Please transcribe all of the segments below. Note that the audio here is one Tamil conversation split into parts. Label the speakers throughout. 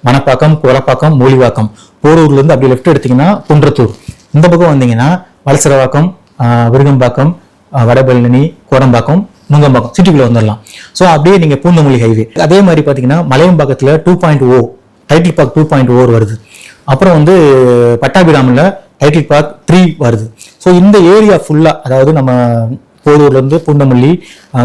Speaker 1: மணப்பாக்கம், கோலப்பாக்கம், மூலிவாக்கம். போரூர்லேருந்து அப்படி லெஃப்ட் எடுத்தீங்கன்னா குன்றத்தூர். இந்த பக்கம் வந்தீங்கன்னா வலசரவாக்கம், விருகம்பாக்கம், வடபழனி, கோடம்பாக்கம், நுங்கம்பாக்கம் சிட்டிக்குள்ள வந்துடலாம். ஸோ அப்படியே நீங்க பூந்தமல்லி ஹைவே. அதே மாதிரி பார்த்தீங்கன்னா மலையம்பாக்கத்தில் 2.0 டைட்டில் பார்க் 2.0 வருது. அப்புறம் வந்து பட்டாபிராமில் டைட்டில் பார்க் 3 வருது. ஸோ இந்த ஏரியா ஃபுல்லா, அதாவது நம்ம போரூர்லேருந்து பூந்தமல்லி,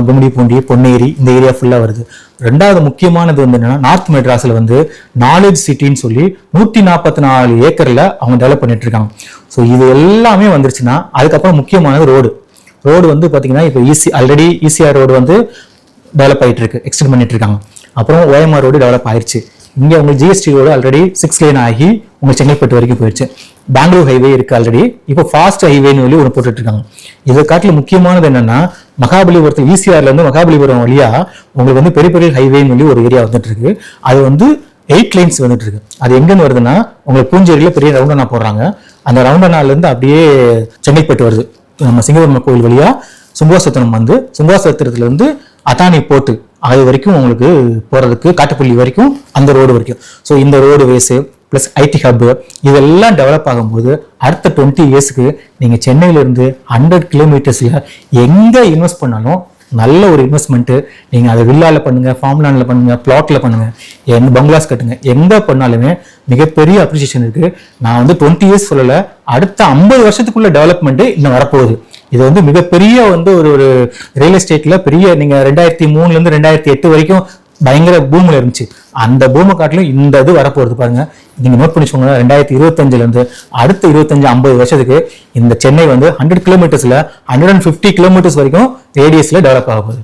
Speaker 1: கும்மிடிப்பூண்டி, பொன்னேரி இந்த ஏரியா ஃபுல்லா வருது. ரெண்டாவது முக்கியமானது வந்து என்னன்னா, நார்த் மெட்ராஸில் வந்து நாலேஜ் சிட்டின்னு சொல்லி 144 ஏக்கர்ல அவங்க டெவலப் பண்ணிட்டு இருக்காங்க. ஸோ இது எல்லாமே வந்துருச்சுன்னா அதுக்கப்புறம் முக்கியமானது ரோடு வந்து பார்த்தீங்கன்னா இப்போ ஆல்ரெடி ஈசிஆர் ரோடு வந்து டெவலப் ஆகிட்டு இருக்கு, எக்ஸ்டெண்ட் பண்ணிட்டு இருக்காங்க. அப்புறம் OMR ரோடு டெவலப் ஆயிடுச்சு. இங்கே உங்களுக்கு GST ரோடு ஆல்ரெடி 6 லேன் ஆகி உங்களுக்கு செங்கல்பட்டு வரைக்கும் போயிடுச்சு. பெங்களூர் ஹைவே இருக்கு ஆல்ரெடி. இப்போ ஃபாஸ்ட் ஹைவேன்னு சொல்லி ஒன்று போட்டுட்டு இருக்காங்க. இதை காட்டிலும் முக்கியமானது என்னன்னா, மகாபலிபுரத்தில் ஈசிஆர்ல இருந்து மகாபலிபுரம் வழியா உங்களுக்கு வந்து பெரிய பெரிய ஹைவேன்னு சொல்லி ஒரு ஏரியா வந்துட்டு இருக்கு. அது வந்து 8 லைன்ஸ் வந்துட்டு இருக்கு. அது எங்கன்னு வருதுன்னா, உங்களுக்கு பூஞ்சேரியில பெரிய ரவுண்டனா போடுறாங்க. அந்த ரவுண்டனால இருந்து அப்படியே செங்கல்பட்டு வருது. நம்ம சிங்கவர்ம கோயில் வழியா சுங்குவாசத்திரம் வந்து சுங்குவாசத்திரத்துல இருந்து அத்தானி போட்டு அது வரைக்கும் உங்களுக்கு போறதுக்கு, காட்டுப்பள்ளி வரைக்கும் அந்த ரோடு வரைக்கும். ஸோ இந்த ரோடு வேஸு பிளஸ் ஐடி ஹப் இதெல்லாம் டெவலப் ஆகும்போது அடுத்த 20 இயர்ஸ்க்கு நீங்க சென்னையில இருந்து 100 கிலோமீட்டர்ஸ்ல எங்க இன்வெஸ்ட் பண்ணாலும் நல்ல ஒரு இன்வெஸ்ட்மெண்ட். நீங்க அதை வில்லால பண்ணுங்க, ஃபார்ம் லேண்ட்ல பண்ணுங்க, பிளாட்ல பண்ணுங்க, பங்களாஸ் கட்டுங்க, எங்க பண்ணாலுமே மிகப்பெரிய அப்ரிசியேஷன் இருக்கு. நான் வந்து 20 இயர்ஸ் சொல்லல, அடுத்த 50 வருஷத்துக்குள்ள டெவலப்மெண்ட் இன்னும் வரப்போகுது. இது வந்து மிகப்பெரிய வந்து ஒரு ரியல் எஸ்டேட்ல பெரிய, நீங்க 2003 இருந்து 2008 வரைக்கும் பயங்கர பூமில் இருந்துச்சு. அந்த பூமை காட்டிலும் இந்த இது வரப்போறது பாருங்க. நீங்க நோட் பண்ணிச்சோங்க, 2025 இருந்து அடுத்த 25-50 வருஷத்துக்கு இந்த சென்னை வந்து 100 கிலோமீட்டர்ஸ்ல 150 கிலோமீட்டர்ஸ் வரைக்கும் ரேடியஸ்ல டெவலப் ஆக போகுது.